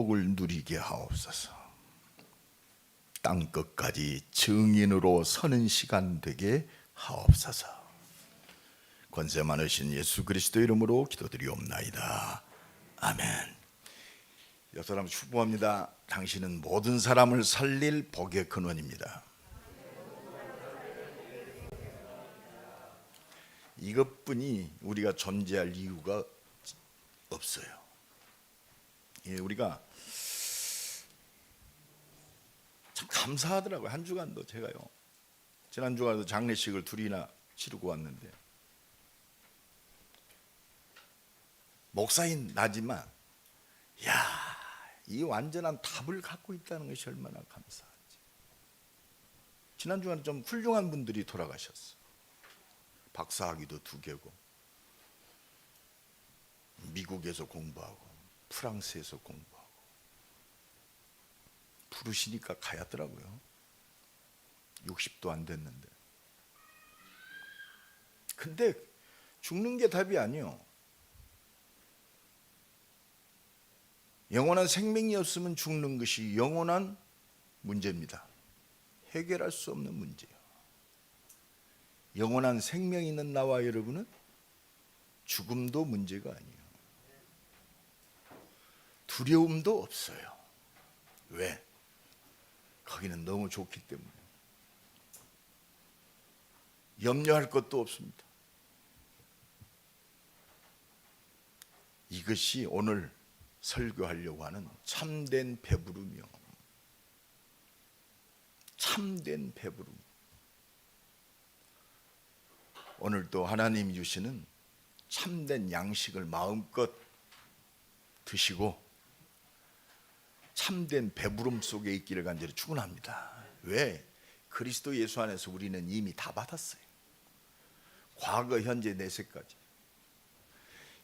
복을 누리게 하옵소서. 땅끝까지 증인으로 서는 시간 되게 하옵소서. 권세 많으신 예수 그리스도 이름으로 기도드리옵나이다. 아멘. 여러 사람 축복합니다. 당신은 모든 사람을 살릴 복의 근원입니다. 이것뿐이 우리가 존재할 이유가 없어요. 우리가 참 감사하더라고요. 한 주간도 제가요, 지난 주간도 장례식을 둘이나 치르고 왔는데, 목사인 나지만 이 완전한 답을 갖고 있다는 것이 얼마나 감사하지. 지난 주간에 좀 훌륭한 분들이 돌아가셨어. 박사학위도 2개고 미국에서 공부하고 프랑스에서 공부하고, 부르시니까 가야더라고요. 60도 안 됐는데. 근데 죽는 게 답이 아니요. 영원한 생명이 없으면 죽는 것이 영원한 문제입니다. 해결할 수 없는 문제예요. 영원한 생명이 있는 나와 여러분은 죽음도 문제가 아니에요. 두려움도 없어요. 왜? 거기는 너무 좋기 때문에. 염려할 것도 없습니다. 이것이 오늘 설교하려고 하는 참된 배부름이요. 참된 배부름. 오늘도 하나님이 주시는 참된 양식을 마음껏 드시고 참된 배부름 속에 있기를 간절히 축원합니다. 왜? 그리스도 예수 안에서 우리는 이미 다 받았어요. 과거, 현재, 내세까지.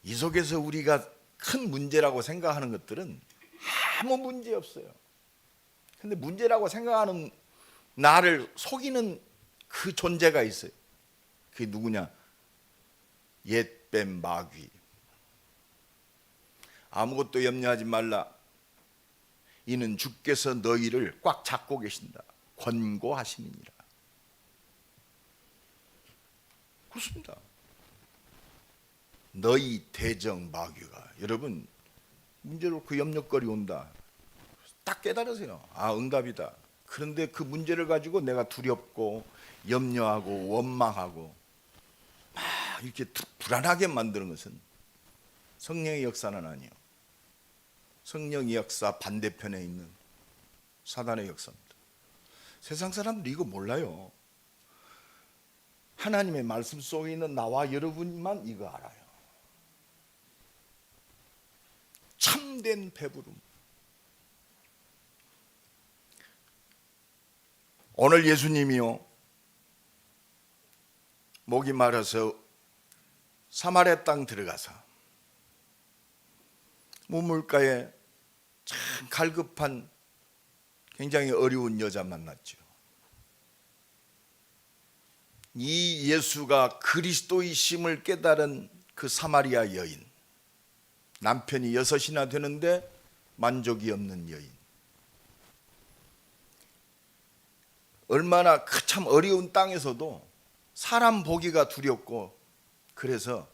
이 속에서 우리가 큰 문제라고 생각하는 것들은 아무 문제 없어요. 근데 문제라고 생각하는 나를 속이는 그 존재가 있어요. 그게 누구냐? 옛뱀 마귀. 아무것도 염려하지 말라. 이는 주께서 너희를 꽉 잡고 계신다. 권고하심이니라. 그렇습니다. 너희 대적 마귀가, 여러분 문제로 그 염려거리 온다, 딱 깨달으세요. 아, 응답이다. 그런데 그 문제를 가지고 내가 두렵고 염려하고 원망하고 막 이렇게 불안하게 만드는 것은 성령의 역사는 아니에요. 성령의 역사 반대편에 있는 사단의 역사입니다. 세상 사람들이 이거 몰라요. 하나님의 말씀 속에 있는 나와 여러분만 이거 알아요. 참된 배부름. 오늘 예수님이요, 목이 마르서 사마리아 땅 들어가서 우물가에 참 갈급한 굉장히 어려운 여자 만났죠. 이 예수가 그리스도이심을 깨달은 그 사마리아 여인, 남편이 6이나 되는데 만족이 없는 여인, 얼마나 참 어려운 땅에서도 사람 보기가 두렵고, 그래서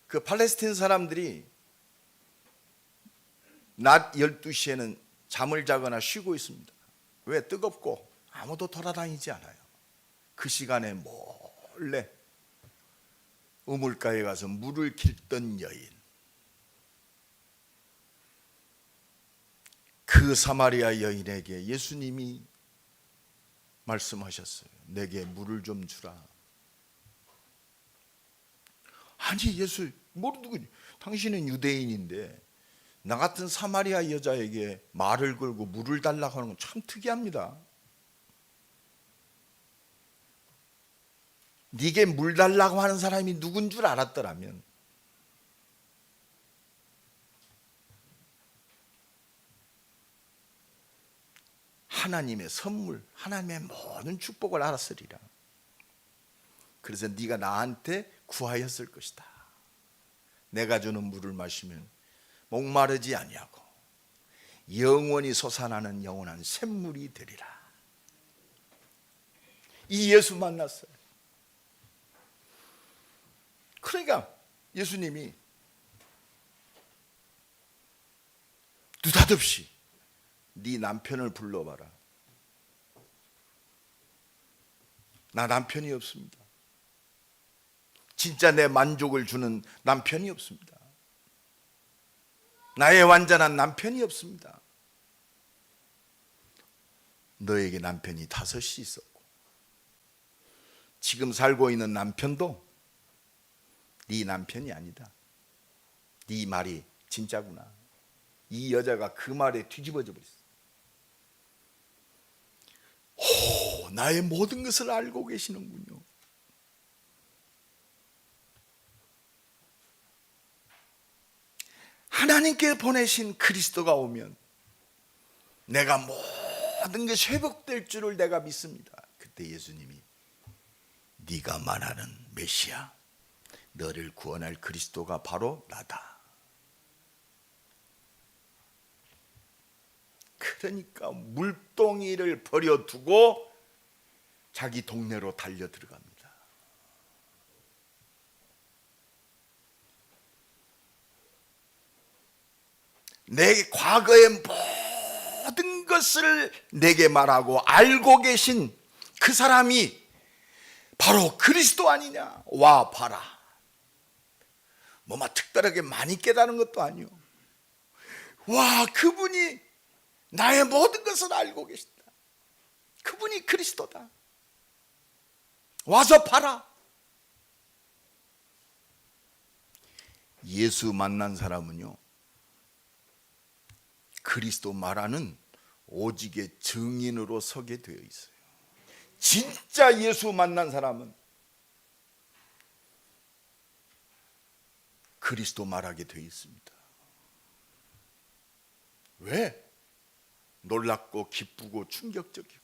그 팔레스타인 사람들이 낮 12시에는 잠을 자거나 쉬고 있습니다. 왜? 뜨겁고 아무도 돌아다니지 않아요. 그 시간에 몰래 우물가에 가서 물을 길던 여인, 그 사마리아 여인에게 예수님이 말씀하셨어요. 내게 물을 좀 주라. 아니 예수, 누구, 당신은 유대인인데 나 같은 사마리아 여자에게 말을 걸고 물을 달라고 하는 건 참 특이합니다. 네게 물 달라고 하는 사람이 누군 줄 알았더라면 하나님의 선물, 하나님의 모든 축복을 알았으리라. 그래서 네가 나한테 구하였을 것이다. 내가 주는 물을 마시면 목마르지 아니하고 영원히 솟아나는 영원한 샘물이 되리라. 이 예수 만났어요. 그러니까 예수님이 느닷없이 네 남편을 불러봐라. 나 남편이 없습니다. 진짜 내 만족을 주는 남편이 없습니다. 나의 완전한 남편이 없습니다. 너에게 남편이 5이 있었고 지금 살고 있는 남편도 네 남편이 아니다. 네 말이 진짜구나. 이 여자가 그 말에 뒤집어져 버렸어. 오, 나의 모든 것을 알고 계시는군요. 하나님께 보내신 그리스도가 오면 내가 모든 것이 회복될 줄을 내가 믿습니다. 그때 예수님이 네가 말하는 메시아, 너를 구원할 그리스도가 바로 나다. 그러니까 물동이를 버려두고 자기 동네로 달려 들어갑니다. 내 과거의 모든 것을 내게 말하고 알고 계신 그 사람이 바로 그리스도 아니냐. 와 봐라. 뭐막 특별하게 많이 깨달은 것도 아니요. 와, 그분이 나의 모든 것을 알고 계신다. 그분이 그리스도다. 와서 봐라. 예수 만난 사람은요, 그리스도 말하는 오직의 증인으로 서게 되어 있어요. 진짜 예수 만난 사람은 그리스도 말하게 되어 있습니다. 왜? 놀랍고 기쁘고 충격적이고,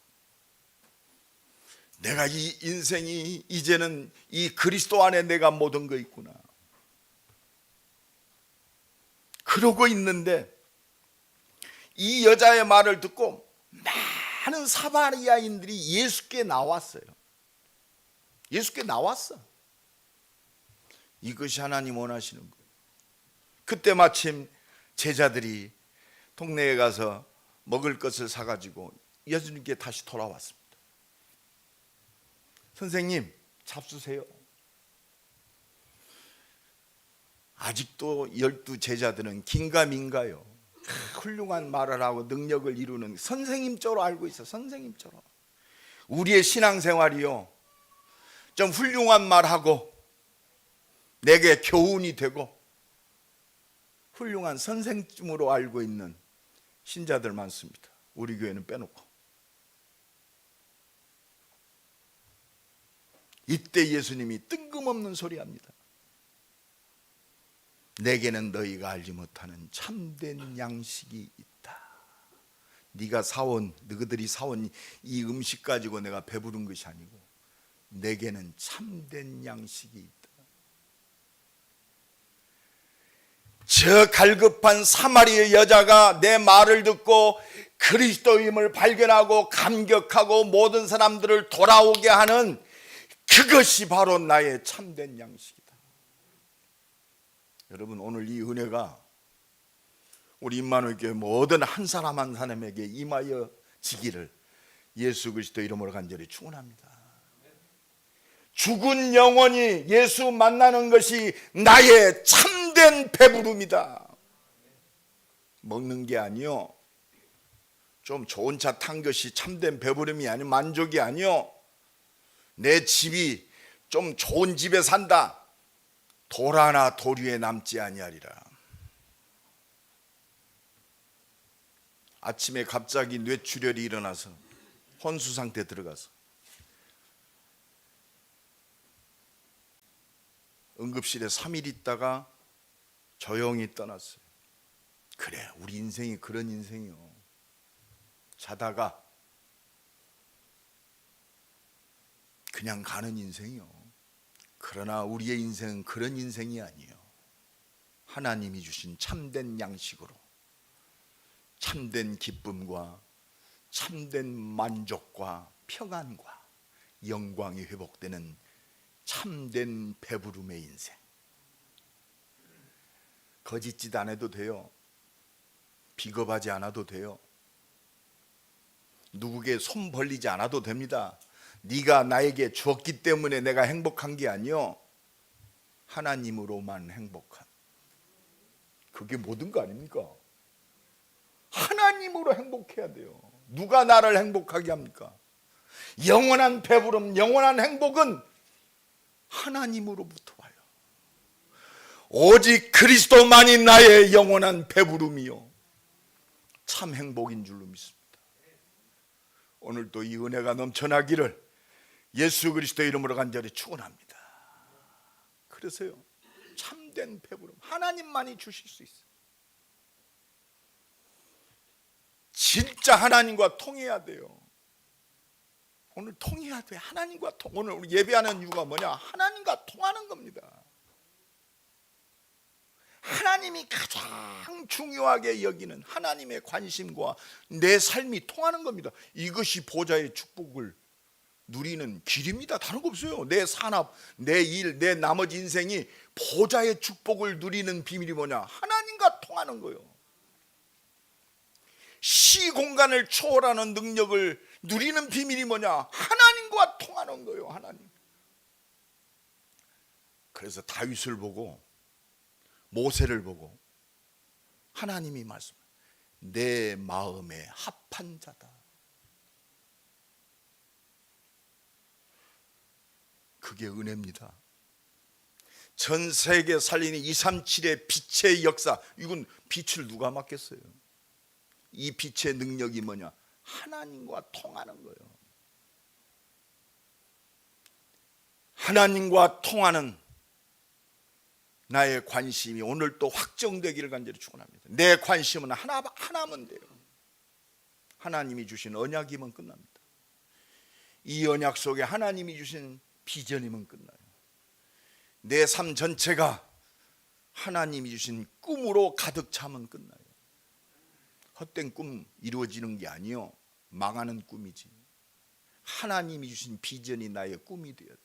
내가 이 인생이 이제는 이 그리스도 안에 내가 모든 거 있구나. 그러고 있는데 이 여자의 말을 듣고 많은 사마리아인들이 예수께 나왔어요. 예수께 나왔어. 이것이 하나님 원하시는 거예요. 그때 마침 제자들이 동네에 가서 먹을 것을 사가지고 예수님께 다시 돌아왔습니다. 선생님, 잡수세요. 아직도 12 제자들은 긴가민가요. 훌륭한 말을 하고 능력을 이루는 선생님처럼 알고 있어. 선생님처럼. 우리의 신앙생활이요, 좀 훌륭한 말하고 내게 교훈이 되고 훌륭한 선생님으로 알고 있는 신자들 많습니다. 우리 교회는 빼놓고. 이때 예수님이 뜬금없는 소리 합니다. 내게는 너희가 알지 못하는 참된 양식이 있다. 네가 사온, 너희들이 사온 이 음식 가지고 내가 배부른 것이 아니고 내게는 참된 양식이 있다. 저 갈급한 사마리아 여자가 내 말을 듣고 그리스도임을 발견하고 감격하고 모든 사람들을 돌아오게 하는 그것이 바로 나의 참된 양식이다. 여러분, 오늘 이 은혜가 우리 임마누엘 교회 모든 한 사람 한 사람에게 임하여 지기를 예수 그리스도 이름으로 간절히 축원합니다. 죽은 영혼이 예수 만나는 것이 나의 참된 배부름이다. 먹는 게 아니요, 좀 좋은 차 탄 것이 참된 배부름이 아니요, 만족이 아니요, 내 집이 좀 좋은 집에 산다, 돌 하나 도리에 남지 아니하리라. 아침에 갑자기 뇌출혈이 일어나서 혼수 상태 들어가서 응급실에 3일 있다가 조용히 떠났어요. 그래, 우리 인생이 그런 인생이요. 자다가 그냥 가는 인생이요. 그러나 우리의 인생은 그런 인생이 아니에요. 하나님이 주신 참된 양식으로, 참된 기쁨과 참된 만족과 평안과 영광이 회복되는 참된 배부름의 인생. 거짓짓 안 해도 돼요. 비겁하지 않아도 돼요. 누구에게 손 벌리지 않아도 됩니다. 네가 나에게 주었기 때문에 내가 행복한 게 아니요, 하나님으로만 행복한, 그게 모든 거 아닙니까? 하나님으로 행복해야 돼요. 누가 나를 행복하게 합니까? 영원한 배부름, 영원한 행복은 하나님으로부터 와요. 오직 그리스도만이 나의 영원한 배부름이요 참 행복인 줄로 믿습니다. 오늘도 이 은혜가 넘쳐나기를 예수 그리스도의 이름으로 간절히 축원합니다. 그래서요, 참된 배부름 하나님만이 주실 수 있어요. 진짜 하나님과 통해야 돼요. 오늘 통해야 돼. 하나님과 오늘 우리 예배하는 이유가 뭐냐? 하나님과 통하는 겁니다. 하나님이 가장 중요하게 여기는 하나님의 관심과 내 삶이 통하는 겁니다. 이것이 보좌의 축복을 누리는 길입니다. 다른 거 없어요. 내 산업, 내 일, 내 나머지 인생이 보좌의 축복을 누리는 비밀이 뭐냐? 하나님과 통하는 거예요. 시공간을 초월하는 능력을 누리는 비밀이 뭐냐? 하나님과 통하는 거예요. 하나님. 그래서 다윗을 보고 모세를 보고 하나님이 말씀해요. 내 마음에 합한 자다. 그게 은혜입니다. 전 세계 살리는 237의 빛의 역사, 이건 빛을 누가 맡겠어요? 이 빛의 능력이 뭐냐? 하나님과 통하는 거예요. 하나님과 통하는 나의 관심이 오늘 또 확정되기를 간절히 축원합니다. 내 관심은 하나면 돼요. 하나님이 주신 언약이면 끝납니다. 이 언약 속에 하나님이 주신 비전이면 끝나요. 내 삶 전체가 하나님이 주신 꿈으로 가득 차면 끝나요. 헛된 꿈 이루어지는 게 아니요, 망하는 꿈이지. 하나님이 주신 비전이 나의 꿈이 되어야 돼.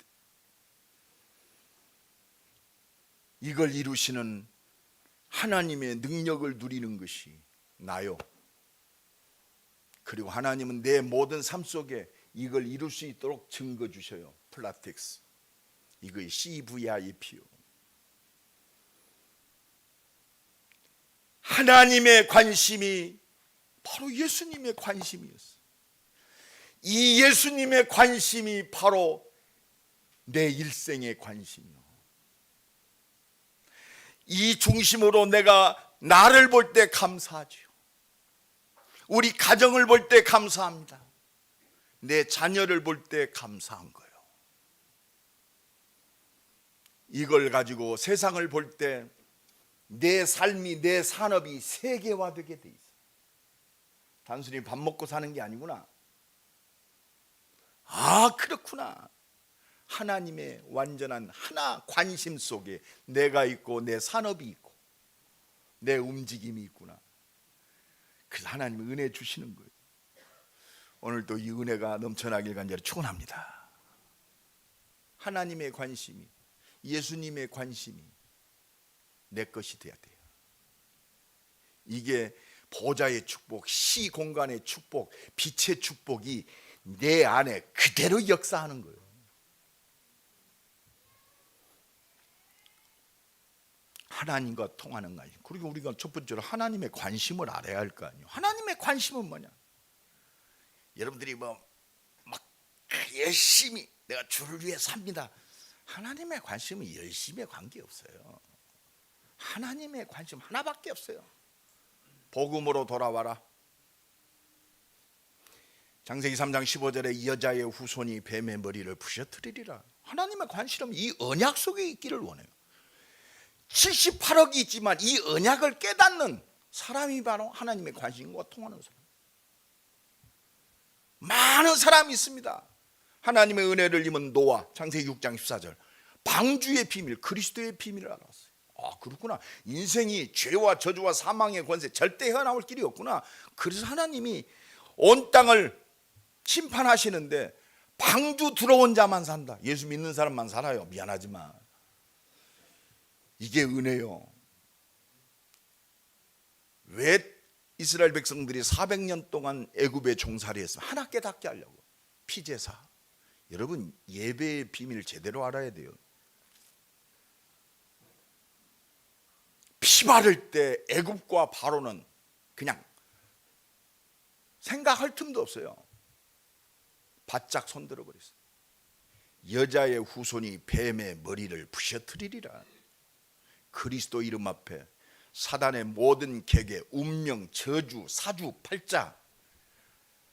이걸 이루시는 하나님의 능력을 누리는 것이 나요. 그리고 하나님은 내 모든 삶 속에 이걸 이룰 수 있도록 증거 주셔요. 플라텍스, 이거의 CVIP요. 하나님의 관심이 바로 예수님의 관심이었어요. 이 예수님의 관심이 바로 내 일생의 관심이요. 이 중심으로 내가 나를 볼 때 감사하죠. 우리 가정을 볼 때 감사합니다. 내 자녀를 볼 때 감사한 거예요. 이걸 가지고 세상을 볼 때 내 삶이, 내 산업이 세계화되게 돼 있어요. 단순히 밥 먹고 사는 게 아니구나. 아, 그렇구나. 하나님의 완전한 하나 관심 속에 내가 있고 내 산업이 있고 내 움직임이 있구나. 그래서 하나님이 은혜 주시는 거예요. 오늘도 이 은혜가 넘쳐나길 간절히 축원합니다. 하나님의 관심이, 예수님의 관심이 내 것이 되어야 돼요. 이게 보좌의 축복, 시공간의 축복, 빛의 축복이 내 안에 그대로 역사하는 거예요. 하나님과 통하는 거 아니에요. 그리고 우리가 첫 번째로 하나님의 관심을 알아야 할 거 아니에요. 하나님의 관심은 뭐냐? 여러분들이 막 열심히 내가 주를 위해 삽니다. 하나님의 관심은 열심에 관계없어요. 하나님의 관심 하나밖에 없어요. 복음으로 돌아와라. 창세기 3장 15절에 이 여자의 후손이 뱀의 머리를 부셔뜨리리라. 하나님의 관심은 이 언약 속에 있기를 원해요. 78억이 있지만 이 언약을 깨닫는 사람이 바로 하나님의 관심과 통하는 사람. 많은 사람이 있습니다. 하나님의 은혜를 입은 노아, 창세기 6장 14절, 방주의 비밀, 그리스도의 비밀을 알았어요. 아, 그렇구나. 인생이 죄와 저주와 사망의 권세, 절대 헤어나올 길이 없구나. 그래서 하나님이 온 땅을 심판하시는데 방주 들어온 자만 산다. 예수 믿는 사람만 살아요. 미안하지만 이게 은혜요. 왜 이스라엘 백성들이 400년 동안 애굽에 종살이 했으면 하나 깨닫게 하려고. 피제사. 여러분, 예배의 비밀을 제대로 알아야 돼요. 피 바를 때 애굽과 바로는 그냥 생각할 틈도 없어요. 바짝 손들어 버렸어요. 여자의 후손이 뱀의 머리를 부셔뜨리리라. 그리스도 이름 앞에 사단의 모든 계계, 운명, 저주, 사주, 팔자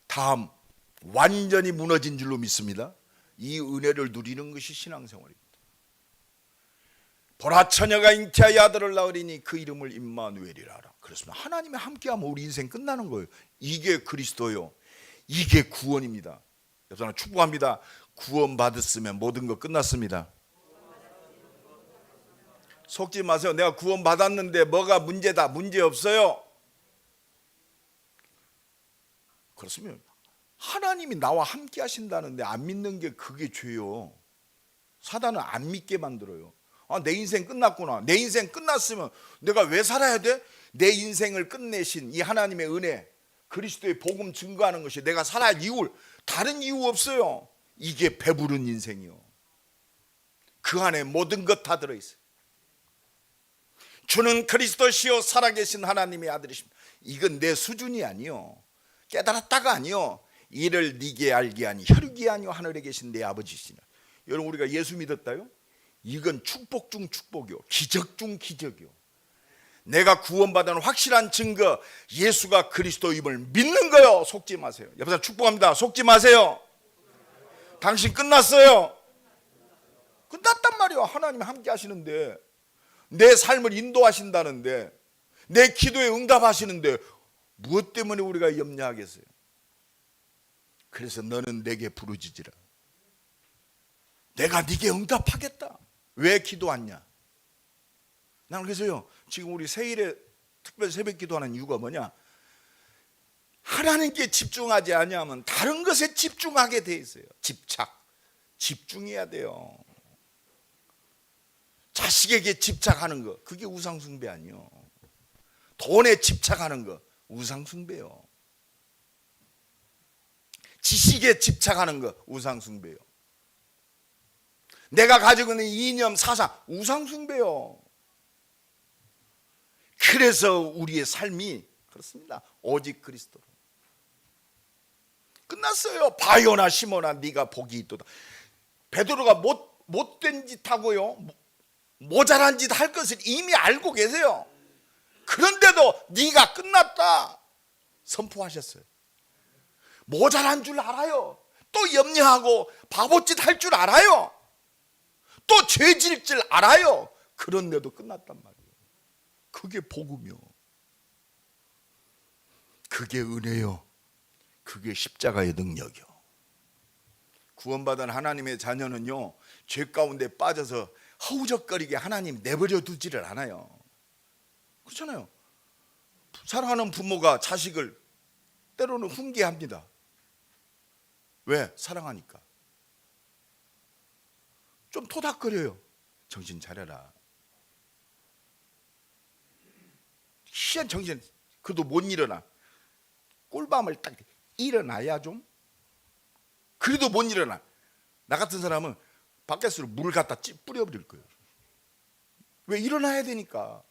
다음 완전히 무너진 줄로 믿습니다. 이 은혜를 누리는 것이 신앙생활입니다. 보라, 처녀가 잉태하여 아들을 낳으리니 그 이름을 임마누엘이라 하라. 그렇습니다. 하나님이 함께하면 우리 인생 끝나는 거예요. 이게 그리스도요. 이게 구원입니다. 옆 사람 축복합니다. 구원 받았으면 모든 거 끝났습니다. 속지 마세요. 내가 구원 받았는데 뭐가 문제다. 문제 없어요. 그렇습니다. 하나님이 나와 함께 하신다는데 안 믿는 게 그게 죄요. 사단은 안 믿게 만들어요. 아, 내 인생 끝났구나. 내 인생 끝났으면 내가 왜 살아야 돼? 내 인생을 끝내신 이 하나님의 은혜, 그리스도의 복음 증거하는 것이 내가 살아야 할 이유, 다른 이유 없어요. 이게 배부른 인생이요. 그 안에 모든 것 다 들어있어요. 주는 그리스도시요 살아계신 하나님의 아들이십니다. 이건 내 수준이 아니요. 깨달았다가 아니요. 이를 네게 알게 하니 혈육이 아니요 하늘에 계신 내 아버지시니라. 여러분, 우리가 예수 믿었다요? 이건 축복 중 축복이요. 기적 중 기적이요. 내가 구원받은 확실한 증거, 예수가 그리스도임을 믿는 거요. 속지 마세요. 여러분 축복합니다. 속지 마세요. 당신 끝났어요. 끝났단 말이에요. 하나님 함께 하시는데, 내 삶을 인도하신다는데, 내 기도에 응답하시는데 무엇 때문에 우리가 염려하겠어요? 그래서 너는 내게 부르짖으라. 내가 네게 응답하겠다. 왜 기도 왔냐? 나는 그래서요, 지금 우리 세일에 특별 새벽 기도하는 이유가 뭐냐? 하나님께 집중하지 아니하면 다른 것에 집중하게 돼 있어요. 집중해야 돼요. 자식에게 집착하는 거, 그게 우상숭배 아니요. 돈에 집착하는 거, 우상숭배요. 지식에 집착하는 거, 우상숭배요. 내가 가지고 있는 이념, 사상, 우상숭배요. 그래서 우리의 삶이 그렇습니다. 오직 그리스도로. 끝났어요. 바요나 시모나 네가 복이 있도다. 베드로가 못된 짓 하고요, 모자란 짓 할 것을 이미 알고 계세요. 그런데도 네가 끝났다 선포하셨어요. 모자란 줄 알아요. 또 염려하고 바보짓 할 줄 알아요. 또 죄질 줄 알아요. 그런데도 끝났단 말이에요. 그게 복음이요. 그게 은혜요. 그게 십자가의 능력이요. 구원받은 하나님의 자녀는요, 죄 가운데 빠져서 허우적거리게 하나님 내버려 두지를 않아요. 그렇잖아요. 사랑하는 부모가 자식을 때로는 훈계합니다. 왜? 사랑하니까. 좀 토닥거려요. 정신 차려라. 희한 정신. 그래도 못 일어나. 꿀밤을 딱 일어나야 좀. 그래도 못 일어나. 나 같은 사람은 밖에서 물 갖다 뿌려버릴 거예요. 왜? 일어나야 되니까.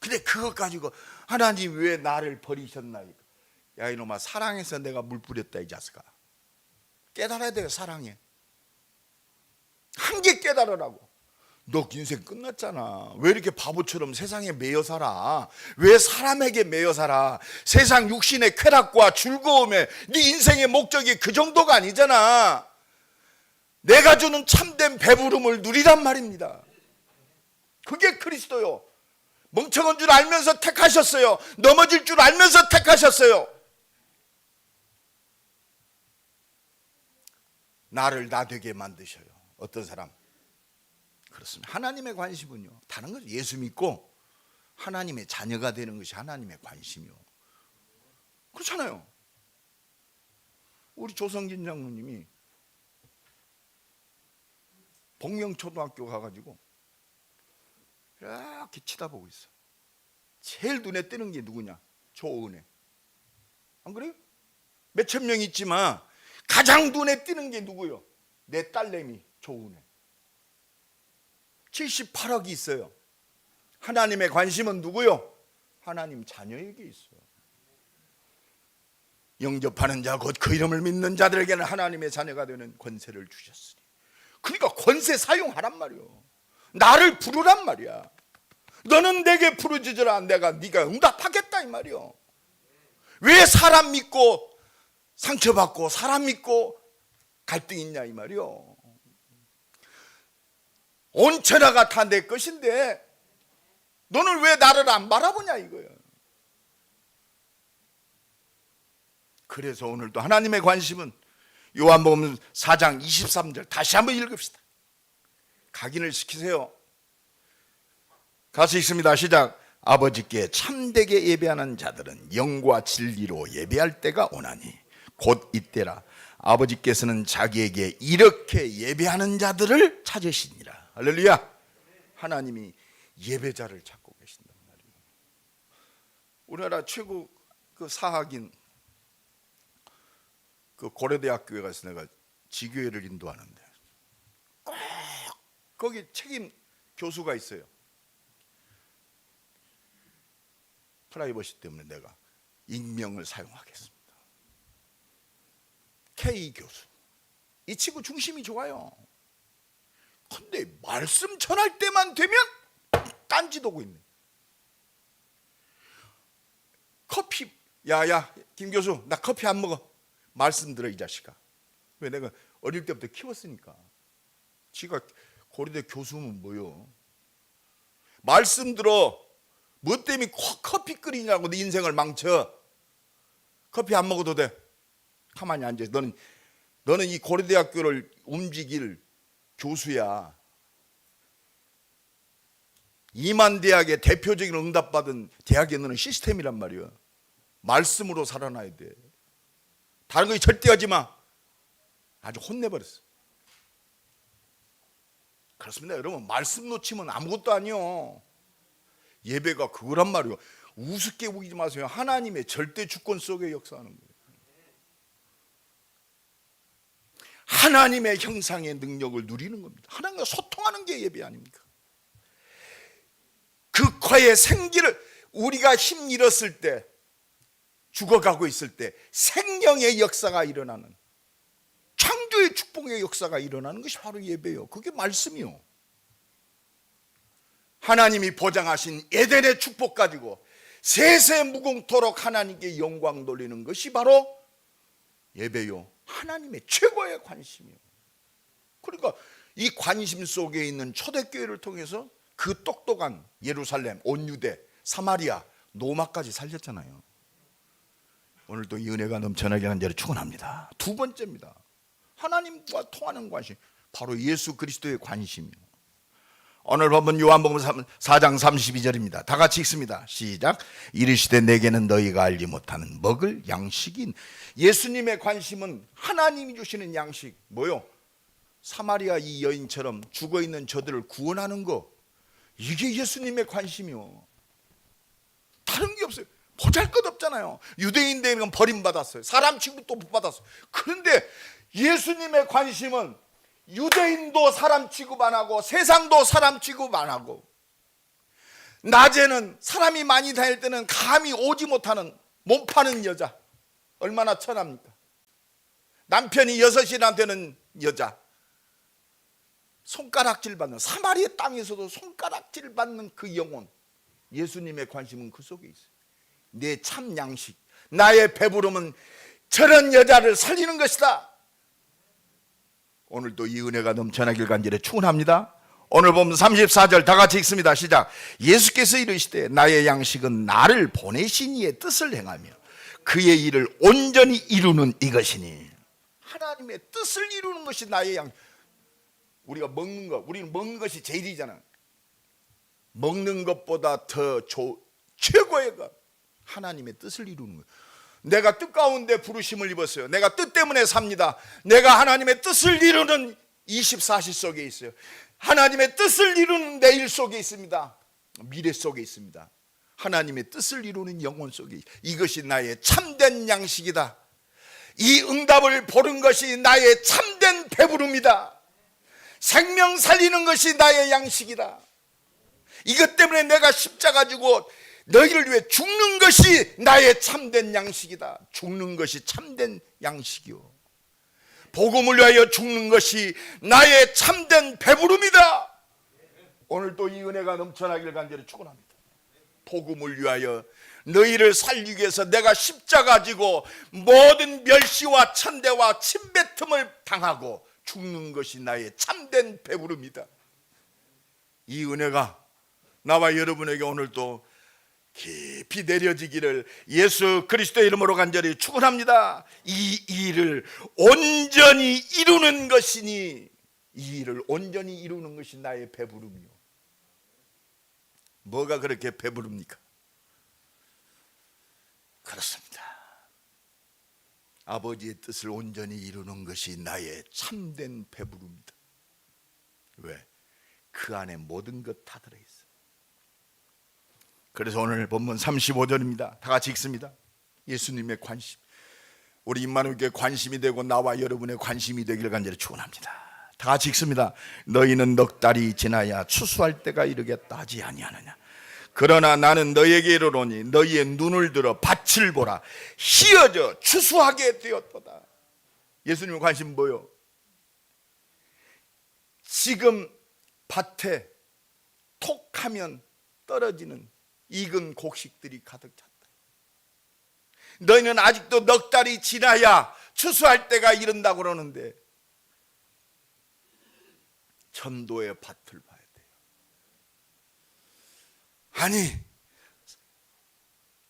근데 그것 가지고 하나님 왜 나를 버리셨나이까? 야, 이놈아, 사랑해서 내가 물 뿌렸다, 이 자식아. 깨달아야 돼요. 사랑해. 한 개 깨달으라고. 너 인생 끝났잖아. 왜 이렇게 바보처럼 세상에 매여 살아? 왜 사람에게 매여 살아? 세상 육신의 쾌락과 즐거움에 네 인생의 목적이 그 정도가 아니잖아. 내가 주는 참된 배부름을 누리란 말입니다. 그게 그리스도요. 멍청한 줄 알면서 택하셨어요. 넘어질 줄 알면서 택하셨어요. 나를 나 되게 만드셔요. 어떤 사람? 그렇습니다. 하나님의 관심은요, 다른 거죠. 예수 믿고 하나님의 자녀가 되는 것이 하나님의 관심이요. 그렇잖아요. 우리 조성진 장로님이 복명초등학교 가가지고 이렇게 쳐다보고 있어. 제일 눈에 띄는 게 누구냐? 조은혜. 안 그래요? 몇천 명 있지만 가장 눈에 띄는 게 누구요? 내 딸내미 조은혜. 78억이 있어요. 하나님의 관심은 누구요? 하나님 자녀에게 있어요. 영접하는 자 곧 그 이름을 믿는 자들에게는 하나님의 자녀가 되는 권세를 주셨으니. 그러니까 권세 사용하란 말이요. 나를 부르란 말이야. 너는 내게 부르짖으라 내가 네가 응답하겠다 이 말이요. 왜 사람 믿고 상처받고 사람 믿고 갈등이 있냐 이 말이요. 온 천하가 다 내 것인데 너는 왜 나를 안 바라보냐 이거예요. 그래서 오늘도 하나님의 관심은 요한복음 4장 23절 다시 한번 읽읍시다. 각인을 시키세요. 가수 있습니다. 시작. 아버지께 참되게 예배하는 자들은 영과 진리로 예배할 때가 오나니 곧 이때라. 아버지께서는 자기에게 이렇게 예배하는 자들을 찾으시니라. 할렐루야. 하나님이 예배자를 찾고 계신단 말이에요. 우리나라 최고 그 사학인 그 고려대학교에 가서 내가 지교회를 인도하는데 꼭 거기 책임 교수가 있어요. 프라이버시 때문에 내가 익명을 사용하겠습니다. K 교수. 이 친구 중심이 좋아요. 근데 말씀 전할 때만 되면 딴짓하고 있네. 커피, 야야 김 교수 나 커피 안 먹어. 말씀 들어 이 자식아. 왜 내가 어릴 때부터 키웠으니까. 지가 고려대 교수면 뭐요? 말씀 들어. 뭐 때문에 커피 끓이냐고 네 인생을 망쳐. 커피 안 먹어도 돼. 가만히 앉아. 너는 이 고려대학교를 움직일 교수야. 이만대학의 대표적인 응답받은 대학에 너는 시스템이란 말이야. 말씀으로 살아나야 돼. 다른 거 절대 하지 마. 아주 혼내버렸어. 그렇습니다. 여러분 말씀 놓치면 아무것도 아니요. 예배가 그거란 말이요. 우습게 보지 마세요. 하나님의 절대 주권 속에 역사하는 거예요. 하나님의 형상의 능력을 누리는 겁니다. 하나님과 소통하는 게 예배 아닙니까? 극화의 생기를 우리가 힘 잃었을 때 죽어가고 있을 때 생명의 역사가 일어나는 창조의 축복의 역사가 일어나는 것이 바로 예배예요. 그게 말씀이요. 하나님이 보장하신 에덴의 축복 가지고 세세 무궁토록 하나님께 영광 돌리는 것이 바로 예배요. 하나님의 최고의 관심이요. 그러니까 이 관심 속에 있는 초대교회를 통해서 그 똑똑한 예루살렘, 온 유대, 사마리아, 로마까지 살렸잖아요. 오늘도 이 은혜가 넘쳐나게 한 자를 축원합니다. 두 번째입니다. 하나님과 통하는 관심, 바로 예수 그리스도의 관심이요. 오늘 본문 요한복음 4장 32절입니다. 다 같이 읽습니다. 시작. 이르시되 내게는 너희가 알지 못하는 먹을 양식인. 예수님의 관심은 하나님이 주시는 양식 뭐요? 사마리아 이 여인처럼 죽어있는 저들을 구원하는 거. 이게 예수님의 관심이요. 다른 게 없어요. 보잘것없잖아요. 유대인 되면 버림받았어요. 사람 취급도 못 받았어요. 그런데 예수님의 관심은 유대인도 사람 취급 안 하고 세상도 사람 취급 안 하고, 낮에는 사람이 많이 다닐 때는 감히 오지 못하는 몸 파는 여자, 얼마나 천합니까? 남편이 6이나 되는 여자, 손가락질 받는, 사마리아 땅에서도 손가락질 받는 그 영혼. 예수님의 관심은 그 속에 있어요. 내 참 양식, 나의 배부름은 저런 여자를 살리는 것이다. 오늘도 이 은혜가 넘쳐나길 간절히 축원합니다. 오늘 보면 34절 다 같이 읽습니다. 시작. 예수께서 이르시되 나의 양식은 나를 보내신 이의 뜻을 행하며 그의 일을 온전히 이루는 이것이니. 하나님의 뜻을 이루는 것이 나의 양식. 우리가 먹는 것, 우리는 먹는 것이 제일이잖아. 먹는 것보다 더 최고의 것, 하나님의 뜻을 이루는 거예요. 내가 뜻 가운데 부르심을 입었어요. 내가 뜻 때문에 삽니다. 내가 하나님의 뜻을 이루는 24시 속에 있어요. 하나님의 뜻을 이루는 내일 속에 있습니다. 미래 속에 있습니다. 하나님의 뜻을 이루는 영혼 속에, 이것이 나의 참된 양식이다. 이 응답을 보는 것이 나의 참된 배부름이다. 생명 살리는 것이 나의 양식이다. 이것 때문에 내가 십자가 지고 너희를 위해 죽는 것이 나의 참된 양식이다. 죽는 것이 참된 양식이요, 복음을 위하여 죽는 것이 나의 참된 배부름이다. 오늘 또 이 은혜가 넘쳐나길 간절히 축원합니다. 복음을 위하여 너희를 살리기 위해서 내가 십자가 지고 모든 멸시와 천대와 침뱉음을 당하고 죽는 것이 나의 참된 배부름이다. 이 은혜가 나와 여러분에게 오늘도 깊이 내려지기를 예수 그리스도의 이름으로 간절히 축원합니다. 이 일을 온전히 이루는 것이니, 이 일을 온전히 이루는 것이 나의 배부름이요. 뭐가 그렇게 배부릅니까? 그렇습니다. 아버지의 뜻을 온전히 이루는 것이 나의 참된 배부름이다. 왜? 그 안에 모든 것 다 들어있어. 그래서 오늘 본문 35절입니다. 다 같이 읽습니다. 예수님의 관심, 우리 임마누엘께 관심이 되고 나와 여러분의 관심이 되기를 간절히 축원합니다. 다 같이 읽습니다. 너희는 넉 달이 지나야 추수할 때가 이르겠다 하지 아니하느냐. 그러나 나는 너희에게 이르노니 너희의 눈을 들어 밭을 보라. 희어져 추수하게 되었도다. 예수님의 관심은 뭐요? 지금 밭에 톡하면 떨어지는 익은 곡식들이 가득 찼다. 너희는 아직도 넉 달이 지나야 추수할 때가 이른다고 그러는데 전도의 밭을 봐야 돼요. 아니,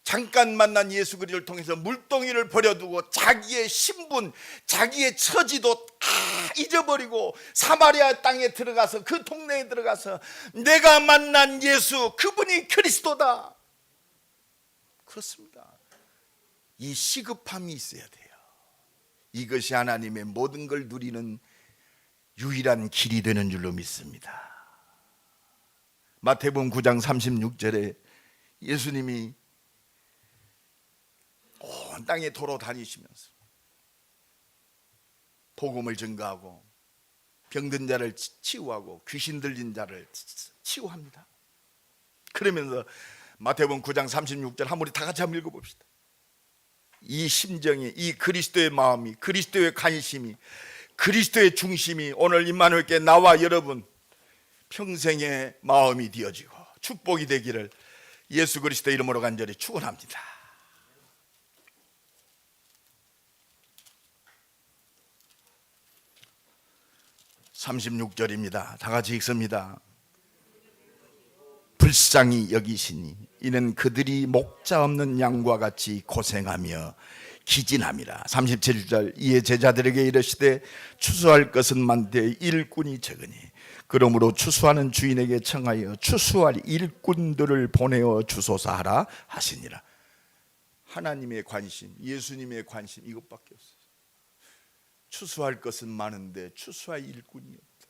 잠깐 만난 예수 그리스도를 통해서 물동이를 버려두고 자기의 신분, 자기의 처지도 다 잊어버리고 사마리아 땅에 들어가서, 그 동네에 들어가서 내가 만난 예수, 그분이 그리스도다. 그렇습니다. 이 시급함이 있어야 돼요. 이것이 하나님의 모든 걸 누리는 유일한 길이 되는 줄로 믿습니다. 마태복음 9장 36절에 예수님이 온 땅에 도로 다니시면서 복음을 증거하고 병든 자를 치유하고 귀신 들린 자를 치유합니다. 그러면서 마태복음 9장 36절 한 우리 다 같이 한번 읽어봅시다. 이 심정이, 이 그리스도의 마음이, 그리스도의 관심이, 그리스도의 중심이 오늘 임마누엘께 나와 여러분 평생의 마음이 되어지고 축복이 되기를 예수 그리스도 이름으로 간절히 축원합니다. (36절입니다) 다 같이 읽습니다. 불쌍히 여기시니 이는 그들이 목자 없는 양과 같이 고생하며 기진함이라. 37절 이에 제자들에게 이르시되 추수할 것은 많되 일꾼이 적으니 그러므로 추수하는 주인에게 청하여 추수할 일꾼들을 보내어 주소서 하라 하시니라. 하나님의 관심, 예수님의 관심 이것밖에 없어요. 추수할 것은 많은데 추수할 일꾼이 없다.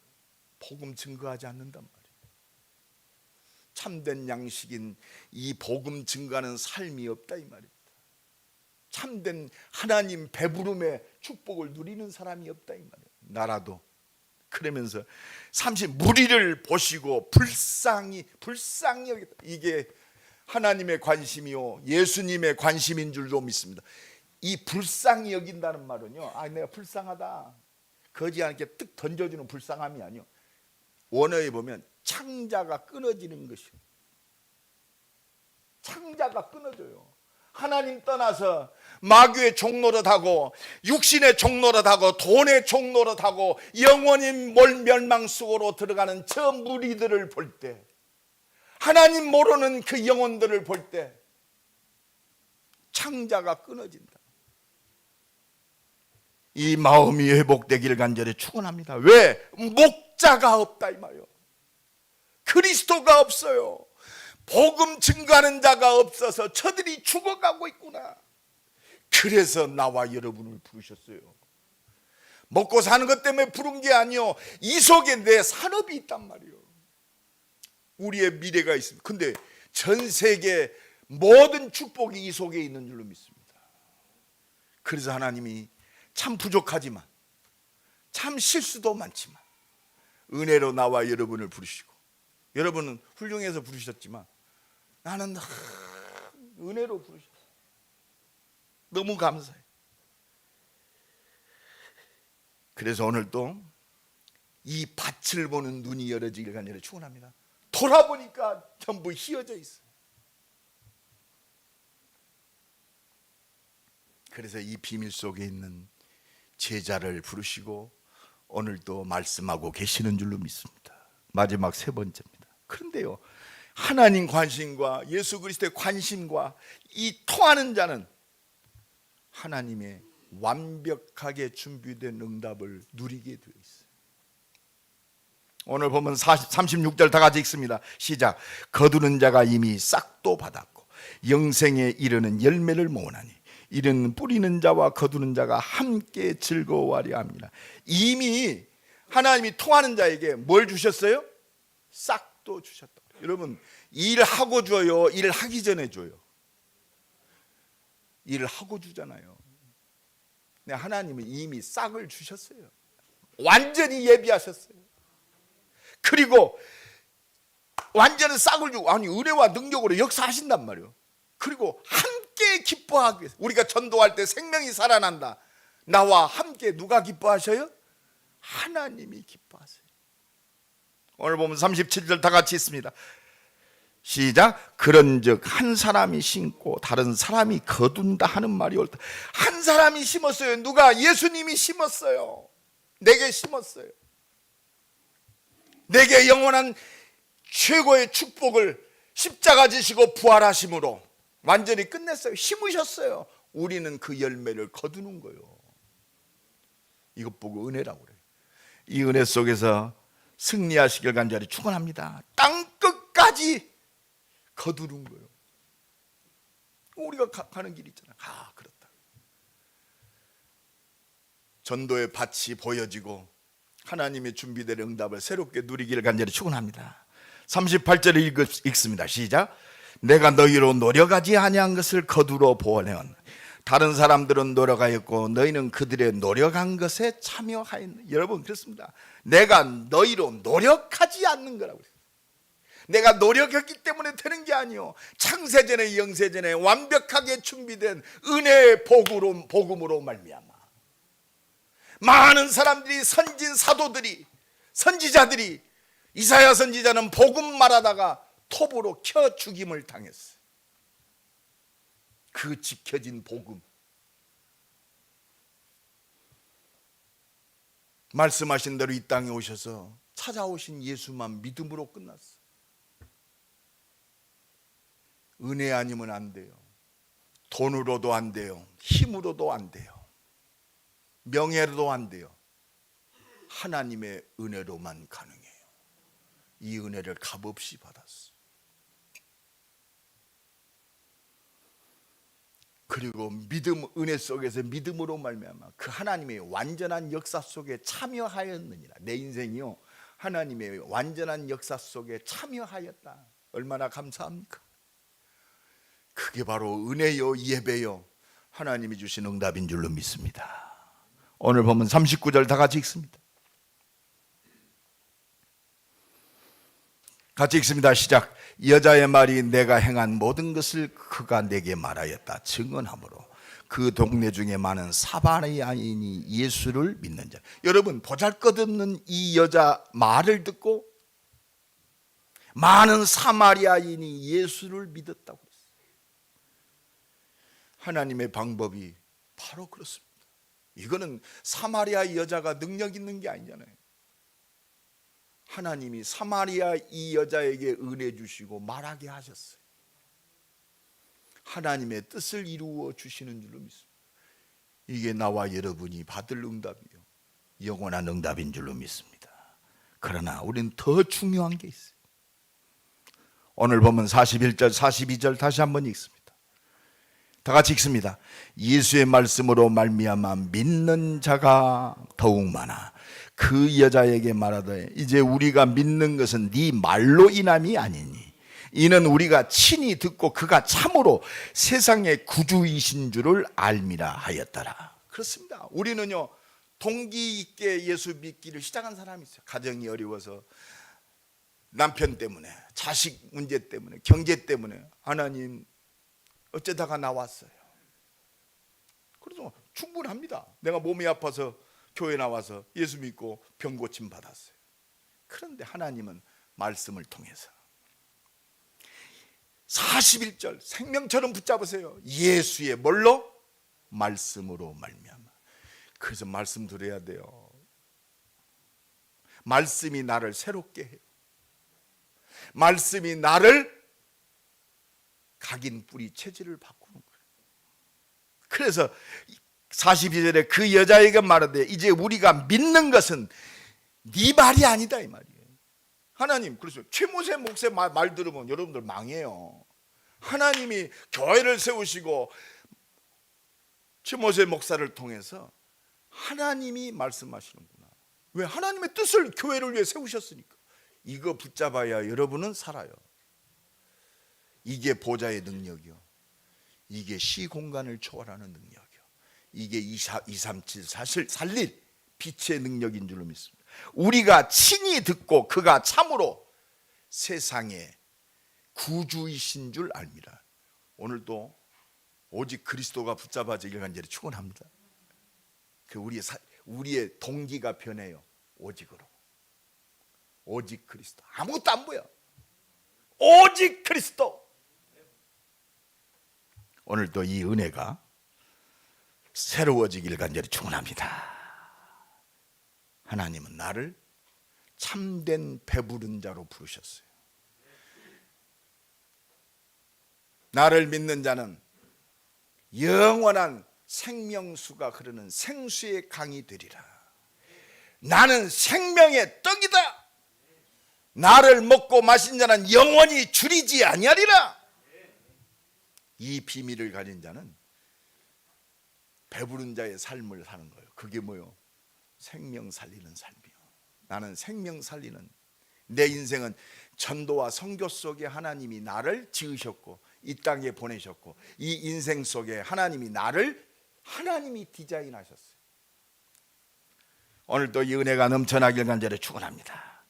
복음 증거하지 않는단 말이에요. 참된 양식인 이 복음 증거하는 삶이 없다 이 말입니다. 참된 하나님 배부름의 축복을 누리는 사람이 없다 이 말이에요. 나라도. 그러면서 무리를 보시고 불쌍히 여기다. 이게 하나님의 관심이요 예수님의 관심인 줄로 믿습니다. 이 불쌍히 여긴다는 말은요, 내가 불쌍하다 거지 않게 뜩 던져주는 불쌍함이 아니요, 원어에 보면 창자가 끊어지는 것이요. 창자가 끊어져요. 하나님 떠나서 마귀의 종노릇하고 육신의 종노릇하고 돈의 종노릇하고 영원히 멸망 속으로 들어가는 저 무리들을 볼 때, 하나님 모르는 그 영혼들을 볼 때 창자가 끊어진다. 이 마음이 회복되기를 간절히 축원합니다. 왜? 목자가 없다 이 말이요. 그리스도가 없어요. 복음 증거하는 자가 없어서 저들이 죽어가고 있구나. 그래서 나와 여러분을 부르셨어요. 먹고 사는 것 때문에 부른 게 아니요, 이 속에 내 산업이 있단 말이에요. 우리의 미래가 있습니다. 근데 전 세계 모든 축복이 이 속에 있는 줄로 믿습니다. 그래서 하나님이 참 부족하지만, 참 실수도 많지만 은혜로 나와 여러분을 부르시고, 여러분은 훌륭해서 부르셨지만 나는 은혜로 부르셨어요. 너무 감사해요. 그래서 오늘도 이 밭을 보는 눈이 열어지길 간절히 축원합니다. 돌아보니까 전부 휘어져 있어요. 그래서 이 비밀 속에 있는 제자를 부르시고 오늘도 말씀하고 계시는 줄로 믿습니다. 마지막 세 번째입니다. 그런데요, 하나님 관심과 예수 그리스도의 관심과 이 통하는 자는 하나님의 완벽하게 준비된 응답을 누리게 되어 있어요. 오늘 보면 36절 다 같이 읽습니다. 시작. 거두는 자가 이미 싹도 받았고 영생에 이르는 열매를 모으나니 이는 뿌리는 자와 거두는 자가 함께 즐거워하려 합니다. 이미 하나님이 통하는 자에게 뭘 주셨어요? 싹도 주셨다. 여러분, 일하고 줘요? 일하기 전에 줘요? 일을 하고 주잖아요. 근데 하나님은 이미 싹을 주셨어요. 완전히 예비하셨어요. 그리고 완전히 싹을 주고, 아니 은혜와 능력으로 역사하신단 말이에요. 그리고 함께 기뻐하기 위해서, 우리가 전도할 때 생명이 살아난다, 나와 함께 누가 기뻐하셔요? 하나님이 기뻐하세요. 오늘 보면 37절 다 같이 있습니다. 시작. 그런즉 한 사람이 심고 다른 사람이 거둔다 하는 말이 옳다. 한 사람이 심었어요. 누가? 예수님이 심었어요. 내게 심었어요. 내게 영원한 최고의 축복을 십자가 지시고 부활하심으로 완전히 끝냈어요. 심으셨어요. 우리는 그 열매를 거두는 거예요. 이것 보고 은혜라고 그래요. 이 은혜 속에서 승리하시길 간절히 축원합니다. 땅 끝까지 거두는 거예요. 우리가 가는 길이 있잖아요. 그렇다. 전도의 밭이 보여지고 하나님의 준비된 응답을 새롭게 누리기를 간절히 축원합니다. 38절을 읽습니다. 시작. 내가 너희로 노력하지 아니한 것을 거두러 보내온. 다른 사람들은 노력하였고 너희는 그들의 노력한 것에 참여하였네. 여러분, 그렇습니다. 내가 너희로 노력하지 않는 거라고 그래요. 내가 노력했기 때문에 되는 게 아니요, 창세전에 영세전에 완벽하게 준비된 은혜의 복음으로 말미암아 많은 사람들이, 선진 사도들이, 선지자들이, 이사야 선지자는 복음 말하다가 톱으로 켜 죽임을 당했어요. 그 지켜진 복음, 말씀하신 대로 이 땅에 오셔서 찾아오신 예수만 믿음으로 끝났어요. 은혜 아니면 안 돼요. 돈으로도 안 돼요. 힘으로도 안 돼요. 명예로도 안 돼요. 하나님의 은혜로만 가능해요. 이 은혜를 값없이 받았어요. 그리고 믿음, 은혜 속에서 믿음으로 말미암아 그 하나님의 완전한 역사 속에 참여하였느니라. 내 인생이요, 하나님의 완전한 역사 속에 참여하였다. 얼마나 감사합니까? 그게 바로 은혜요, 예배요, 하나님이 주신 응답인 줄로 믿습니다. 오늘 보면 39절 다 같이 읽습니다. 같이 읽습니다. 시작. 여자의 말이 내가 행한 모든 것을 그가 내게 말하였다 증언하므로 그 동네 중에 많은 사마리아인이 예수를 믿는 자. 여러분, 보잘것없는 이 여자 말을 듣고 많은 사마리아인이 예수를 믿었다고 그랬어요. 하나님의 방법이 바로 그렇습니다. 이거는 사마리아 여자가 능력 있는 게 아니잖아요. 하나님이 사마리아 이 여자에게 은혜 주시고 말하게 하셨어요. 하나님의 뜻을 이루어 주시는 줄로 믿습니다. 이게 나와 여러분이 받을 응답이요, 영원한 응답인 줄로 믿습니다. 그러나 우리는 더 중요한 게 있어요. 오늘 보면 41절 42절 다시 한번 읽습니다. 다 같이 읽습니다. 예수의 말씀으로 말미암아 믿는 자가 더욱 많아 그 여자에게 말하되 이제 우리가 믿는 것은 네 말로 인함이 아니니 이는 우리가 친히 듣고 그가 참으로 세상의 구주이신 줄을 알미라 하였더라. 그렇습니다. 우리는요, 동기 있게 예수 믿기를 시작한 사람이 있어요. 가정이 어려워서, 남편 때문에, 자식 문제 때문에, 경제 때문에 하나님 어쩌다가 나왔어요. 그래서 충분합니다. 내가 몸이 아파서 교회 나와서 예수 믿고 병 고침 받았어요. 그런데 하나님은 말씀을 통해서 41절 생명처럼 붙잡으세요. 예수의 뭘로? 말씀으로 말미암아. 그래서 말씀 들어야 돼요. 말씀이 나를 새롭게 해요. 말씀이 나를 각인 뿌리 체질을 바꾸는 거예요. 그래서 42절에 그 여자에게 말하되 이제 우리가 믿는 것은 네 말이 아니다 이 말이에요. 하나님, 그래서 최모세 목사의 말 들으면 여러분들 망해요. 하나님이 교회를 세우시고 최모세 목사를 통해서 하나님이 말씀하시는구나. 왜? 하나님의 뜻을 교회를 위해 세우셨으니까. 이거 붙잡아야 여러분은 살아요. 이게 보좌의 능력이요, 이게 시공간을 초월하는 능력이요, 이게 237 사실 살릴 빛의 능력인 줄로 믿습니다. 우리가 친히 듣고 그가 참으로 세상의 구주이신 줄 알미라. 오늘도 오직 그리스도가 붙잡아지길 간절히 축원합니다. 그 우리의 동기가 변해요. 오직으로. 오직 그리스도. 아무것도 안 보여. 오직 그리스도. 오늘도 이 은혜가 새로워지길 간절히 축원합니다. 하나님은 나를 참된 배부른 자로 부르셨어요. 나를 믿는 자는 영원한 생명수가 흐르는 생수의 강이 되리라. 나는 생명의 떡이다. 나를 먹고 마신 자는 영원히 줄이지 아니하리라. 이 비밀을 가진 자는 배부른 자의 삶을 사는 거예요. 그게 뭐요? 생명 살리는 삶이요. 나는 생명 살리는, 내 인생은 전도와 선교 속에 하나님이 나를 지으셨고 이 땅에 보내셨고 이 인생 속에 하나님이 하나님이 디자인하셨어요. 오늘도 이 은혜가 넘쳐나길 간절히 축원합니다.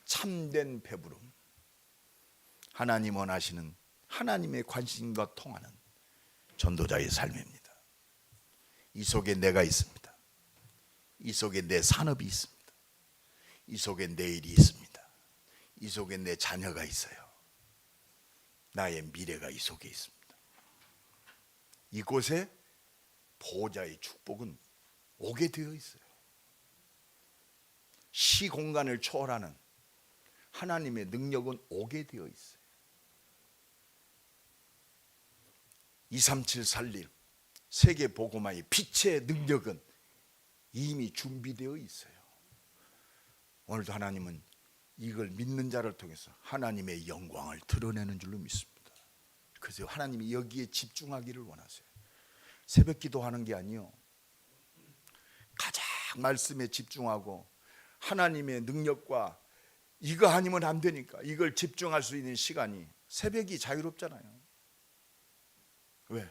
참된 배부름, 하나님 원하시는 하나님의 관심과 통하는 전도자의 삶입니다. 이 속에 내가 있습니다. 이 속에 내 산업이 있습니다. 이 속에 내일이 있습니다. 이 속에 내 자녀가 있어요. 나의 미래가 이 속에 있습니다. 이곳에 보호자의 축복은 오게 되어 있어요. 시공간을 초월하는 하나님의 능력은 오게 되어 있어요. 237 살림 세계 복음화의 빛의 능력은 이미 준비되어 있어요. 오늘도 하나님은 이걸 믿는 자를 통해서 하나님의 영광을 드러내는 줄로 믿습니다. 그래서 하나님이 여기에 집중하기를 원하세요. 새벽 기도하는 게 아니요, 가장 말씀에 집중하고 하나님의 능력과 이거 아니면 안 되니까 이걸 집중할 수 있는 시간이, 새벽이 자유롭잖아요. 왜?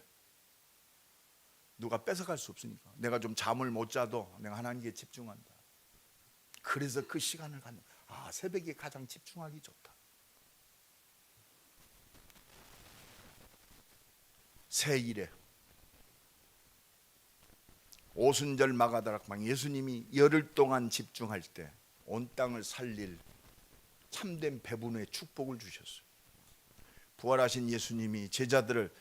누가 뺏어갈 수 없으니까. 내가 좀 잠을 못 자도 내가 하나님께 집중한다. 그래서 그 시간을 갖는, 새벽이 가장 집중하기 좋다. 새일에 오순절 마가다락방, 예수님이 열흘 동안 집중할 때 온 땅을 살릴 참된 배분의 축복을 주셨어요. 부활하신 예수님이 제자들을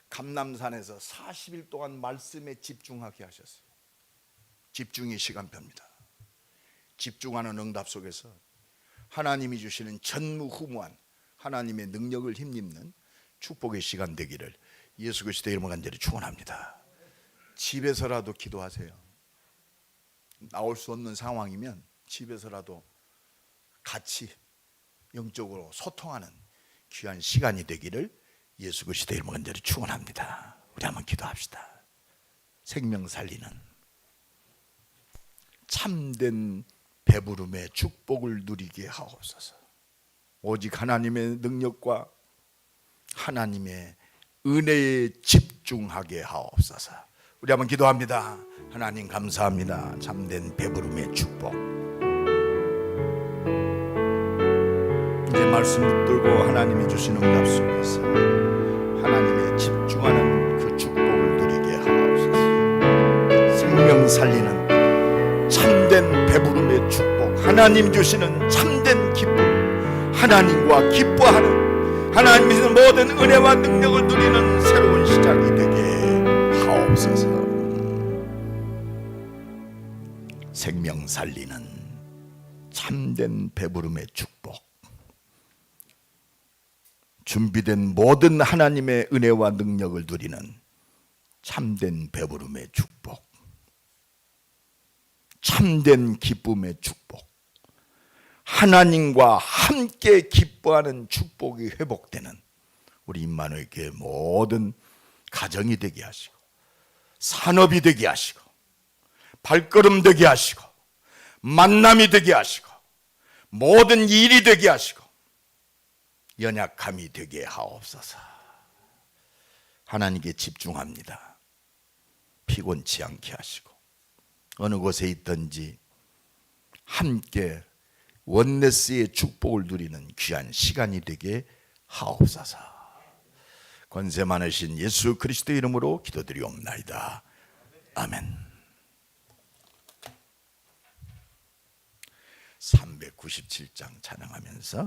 감람산에서 40일 동안 말씀에 집중하게 하셨어요. 집중의 시간표입니다. 집중하는 응답 속에서 하나님이 주시는 전무후무한 하나님의 능력을 힘입는 축복의 시간 되기를 예수 그리스도의 이름으로 간절히 축원합니다. 집에서라도 기도하세요. 나올 수 없는 상황이면 집에서라도 같이 영적으로 소통하는 귀한 시간이 되기를 예수 그리스도의 이름으로 간절히 축원합니다. 우리 한번 기도합시다. 생명 살리는 참된 배부름의 축복을 누리게 하옵소서. 오직 하나님의 능력과 하나님의 은혜에 집중하게 하옵소서. 우리 한번 기도합니다. 하나님 감사합니다. 참된 배부름의 축복. 이제 말씀 붙들고 하나님이 주시는 응답 속에서 하나님의 집중하는 그 축복을 누리게 하옵소서. 생명 살리는 참된 배부름의 축복, 하나님 주시는 참된 기쁨, 하나님과 기뻐하는 하나님 주시는 모든 은혜와 능력을 누리는 새로운 시작이 되게 하옵소서. 생명 살리는 참된 배부름의 축복, 준비된 모든 하나님의 은혜와 능력을 누리는 참된 배부름의 축복, 참된 기쁨의 축복, 하나님과 함께 기뻐하는 축복이 회복되는 우리 임마누엘 교회 모든 가정이 되게 하시고, 산업이 되게 하시고, 발걸음 되게 하시고, 만남이 되게 하시고, 모든 일이 되게 하시고, 연약함이 되게 하옵소서. 하나님께 집중합니다. 피곤치 않게 하시고, 어느 곳에 있든지 함께 원네스의 축복을 누리는 귀한 시간이 되게 하옵소서. 권세 많으신 예수 그리스도의 이름으로 기도드리옵나이다. 아멘. 397장 찬양하면서